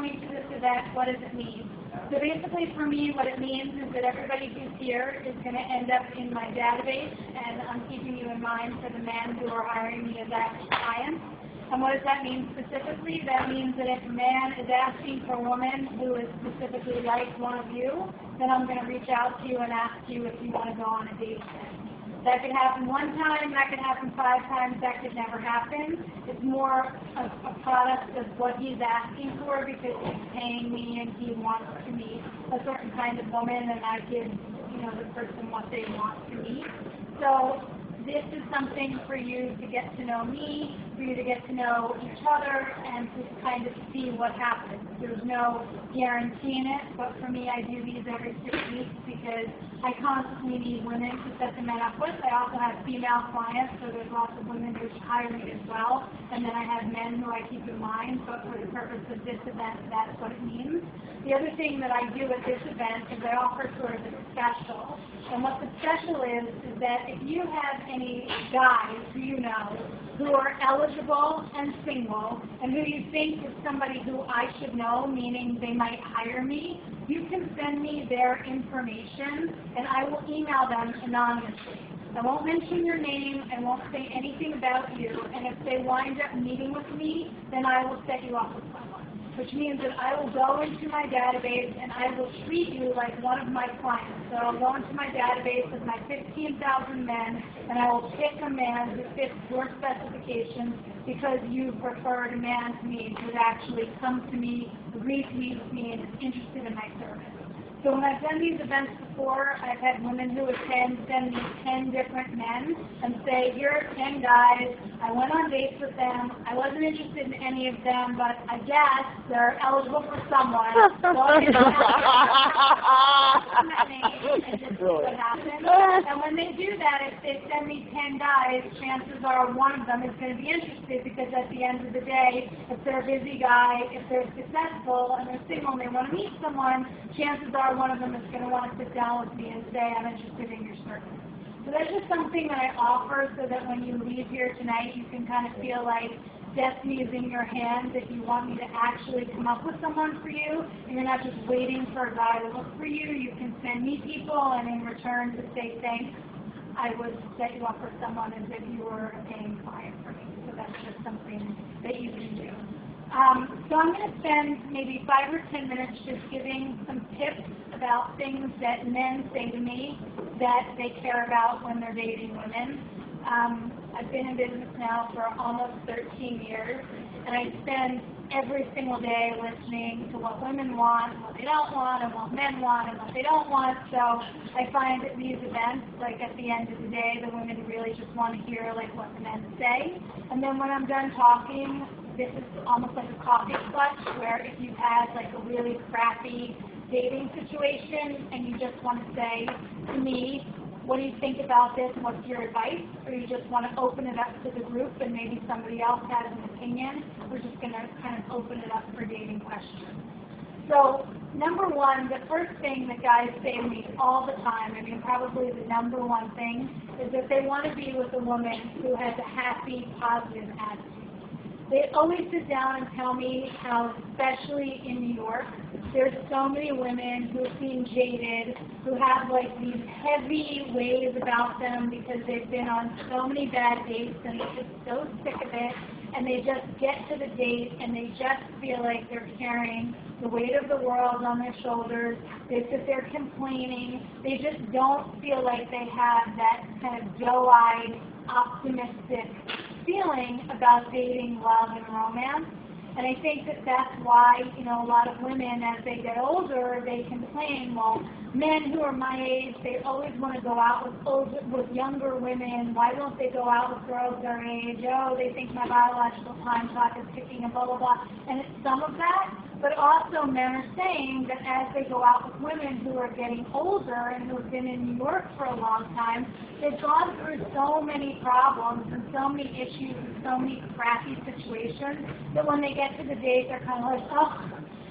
coming to this event, what does it mean? So basically for me, what it means is that everybody who's here is going to end up in my database, and I'm keeping you in mind for the men who are hiring me as active clients. And what does that mean specifically? That means that if a man is asking for a woman who is specifically like one of you, then I'm going to reach out to you and ask you if you want to go on a date with him. That could happen one time, that could happen 5 times, that could never happen. It's more a product of what he's asking for because he's paying me and he wants to meet a certain kind of woman, and I give the person what they want to meet. So this is something for you to get to know me, for you to get to know each other, and to kind of see what happens. There's no guarantee in it, but for me, I do these every 6 weeks because I constantly need women to set the men up with. I also have female clients, so there's lots of women who hire me as well, and then I have men who I keep in mind, but for the purpose of this event, that's what it means. The other thing that I do at this event is I offer sort of a special, and what the special is that if you have any guys who you know who are eligible and single and who you think is somebody who I should know, meaning they might hire me, you can send me their information and I will email them anonymously. I won't mention your name, I won't say anything about you, and if they wind up meeting with me, then I will set you up with someone. Which means that I will go into my database and I will treat you like one of my clients. So I'll go into my database with my 15,000 men and I will pick a man who fits your specifications because you've referred a man to me who actually comes to me, agrees to meet with me, and is interested in my service. So when I've done these events before, I've had women who attend send me 10 different men and say, here are 10 guys, I went on dates with them, I wasn't interested in any of them, but I guess they're eligible for someone. And this is what happens. And when they do that, if they send me 10 guys, chances are one of them is going to be interested because at the end of the day, if they're a busy guy, if they're successful and they're single and they want to meet someone, chances are one of them is going to want to sit down with me and say, I'm interested in your service. So that's just something that I offer so that when you leave here tonight, you can kind of feel like destiny is in your hands if you want me to actually come up with someone for you, and you're not just waiting for a guy to look for you. You can send me people, and in return to say thanks, I would set you up for someone as if you were a paying client for me. So that's just something that you can do. So I'm going to spend maybe 5 or 10 minutes just giving some tips about things that men say to me that they care about when they're dating women. I've been in business now for almost 13 years, and I spend every single day listening to what women want, what they don't want, and what men want, and what they don't want. So I find at these events, like at the end of the day, the women really just want to hear like what the men say. And then when I'm done talking, this is almost like a coffee clutch, where if you've had like a really crappy dating situation and you just want to say to me, what do you think about this? What's your advice? Or you just want to open it up to the group and maybe somebody else has an opinion. We're just going to kind of open it up for dating questions. So, number one, the first thing that guys say to me all the time, I mean probably the number one thing, is that they want to be with a woman who has a happy, positive attitude. They always sit down and tell me how, especially in New York, there's so many women who seem jaded, who have like these heavy ways about them because they've been on so many bad dates and they're just so sick of it, and they just get to the date and they just feel like they're carrying the weight of the world on their shoulders. They sit there complaining. They just don't feel like they have that kind of doe-eyed, optimistic feeling about dating, love, and romance. And I think that that's why, a lot of women, as they get older, they complain, well, men who are my age, they always want to go out with younger women. Why don't they go out with girls their age? Oh, they think my biological time clock is ticking and blah, blah, blah. And it's some of that, but also men are saying that as they go out with women who are getting older and who have been in New York for a long time, they've gone through so many problems and so many issues and so many crappy situations that when they get to the date, they're kind of like, oh,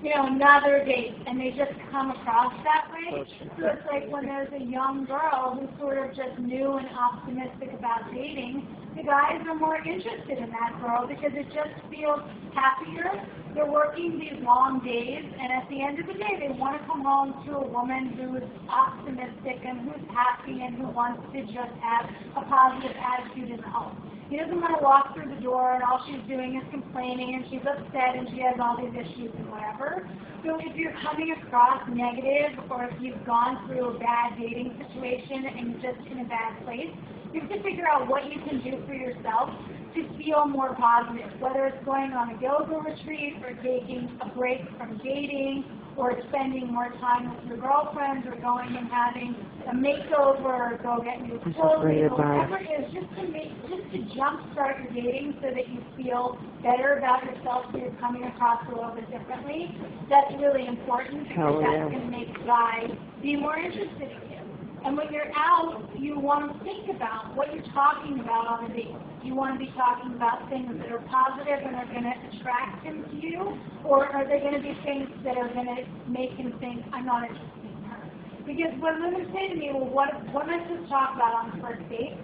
another date, and they just come across that way. So it's like when there's a young girl who's sort of just new and optimistic about dating, the guys are more interested in that girl because it just feels happier. they're working these long days, and at the end of the day, they want to come home to a woman who is optimistic and who's happy and who wants to just have a positive attitude in the home. He doesn't want to walk through the door and all she's doing is complaining and she's upset and she has all these issues and whatever. So if you're coming across negative or if you've gone through a bad dating situation and you're just in a bad place, you have to figure out what you can do for yourself to feel more positive, whether it's going on a yoga retreat or taking a break from dating or spending more time with your girlfriends or going and having a makeover or go get new clothes, whatever it is, just to jumpstart your dating so that you feel better about yourself so you're coming across a little bit differently. That's really important because that's going to make a guy be more interested in you. And when you're out, you want to think about what you're talking about on a date. You want to be talking about things that are positive and are going to attract him to you, or are they going to be things that are going to make him think, I'm not interested in her? Because when women say to me, well, what am I supposed to talk about on the first date?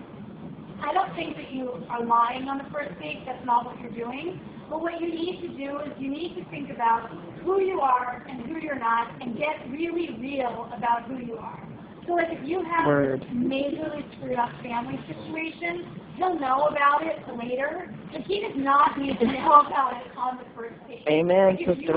I don't think that you are lying on the first date. That's not what you're doing. But what you need to do is you need to think about who you are and who you're not and get really real about who you are. So like if you have a majorly screwed up family situation, he'll know about it later, but he does not need to know about it on the first date. Amen, If sister.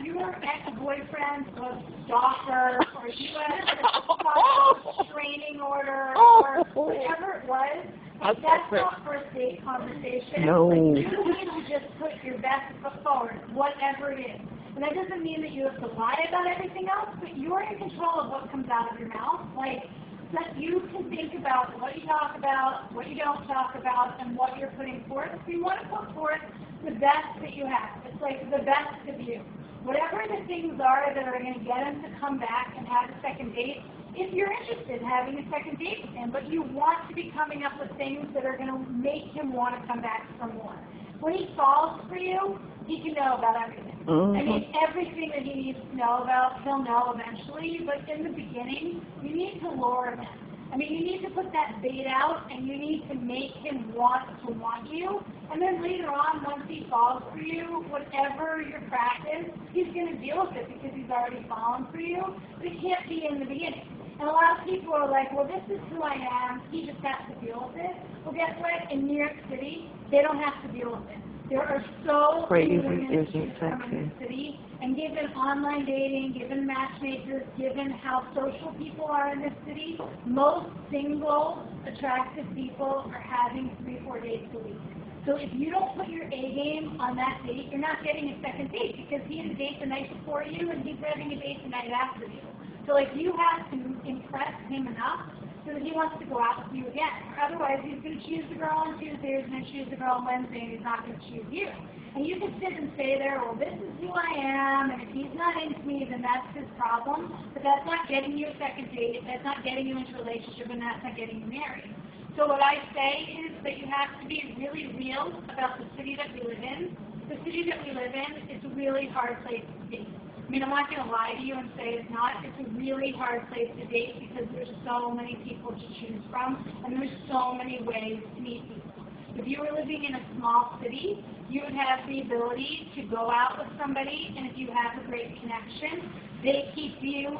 your ex-boyfriend was a stalker, or you had a restraining order, or whatever it was, that's not first date conversation. No. Like, you need to just put your best foot forward, whatever it is. And that doesn't mean that you have to lie about everything else, but you're in control of what comes out of your mouth. Like, that you can think about what you talk about, what you don't talk about, and what you're putting forth. So you want to put forth the best that you have. It's like the best of you. Whatever the things are that are going to get him to come back and have a second date, if you're interested in having a second date with him, but you want to be coming up with things that are going to make him want to come back for more. When he falls for you, he can know about everything. I mean, everything that he needs to know about, he'll know eventually, but in the beginning, you need to lure him in. I mean, you need to put that bait out, and you need to make him want you, and then later on, once he falls for you, whatever your practice, he's going to deal with it because he's already fallen for you, but it can't be in the beginning. And a lot of people are like, well, this is who I am, he just has to deal with it. Well, guess what? In New York City, they don't have to deal with it. There are so many women in the city, and given online dating, given matchmakers, given how social people are in this city, most single, attractive people are having 3-4 dates a week. So if you don't put your A game on that date, you're not getting a second date because he had a date the night before you and he's having a date the night after you. So like you have to impress him enough so that he wants to go out with you again. Or otherwise he's going to choose the girl on Tuesday, he's going to choose the girl on Wednesday, and he's not going to choose you. And you can sit and say there, well, this is who I am, and if he's not into me, then that's his problem. But that's not getting you a second date, that's not getting you into a relationship, and that's not getting you married. So what I say is that you have to be really real about the city that we live in. The city that we live in is a really hard place to date. I mean, I'm not going to lie to you and say it's not. It's a really hard place to date because there's so many people to choose from, and there's so many ways to meet people. If you were living in a small city, you would have the ability to go out with somebody, and if you have a great connection, they keep you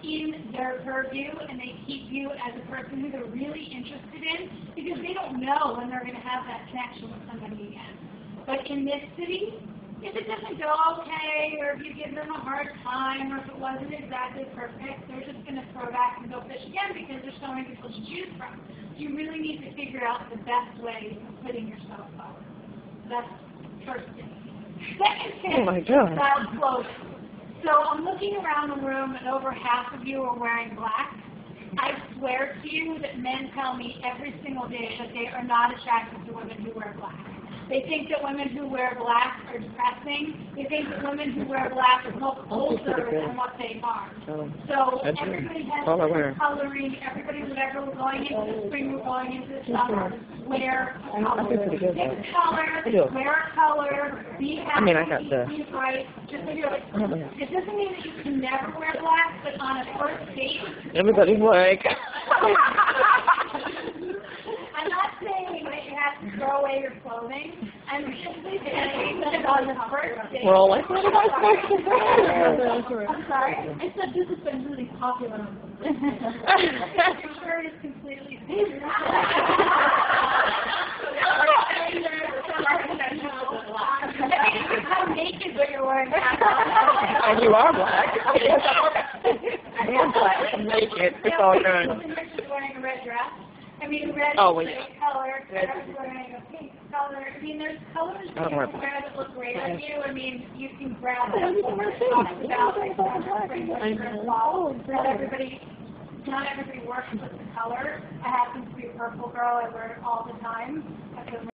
in their purview, and they keep you as a person who they're really interested in because they don't know when they're going to have that connection with somebody again. But in this city, if it doesn't go okay, or if you give them a hard time, or if it wasn't exactly perfect, they're just going to throw back and go fish again because there's so many people to choose from. You really need to figure out the best way of putting yourself forward. That's first thing. Second thing about clothing. So I'm looking around the room, and over half of you are wearing black. I swear to you that men tell me every single day that they are not attracted to women who wear black. They think that women who wear black are depressing. They think that women who wear black look older than what they are. So everybody has coloring. Everybody, whatever we're going into the spring, we're going into the summer, wear a color. Pick a color, wear a color, be happy, be bright. Just like it doesn't mean that you can never wear black, but on a first date, everybody's like. I'm not saying that you have to throw away your clothing and simply saying that on the first date. We're all like, what am I supposed to do? I'm sorry. I said this has been really popular on the Your shirt is completely see-through. How naked, but you're wearing black. And you are black. I am black. I'm naked. It's all good. Richard's wearing a red dress. I mean, red Oh, is yeah. a color. Sarah's wearing a pink color. I mean, there's colors that you can wear that look great on you. I mean, you can grab that. Not everybody works with the color. I happen to be a purple girl. I wear it all the time.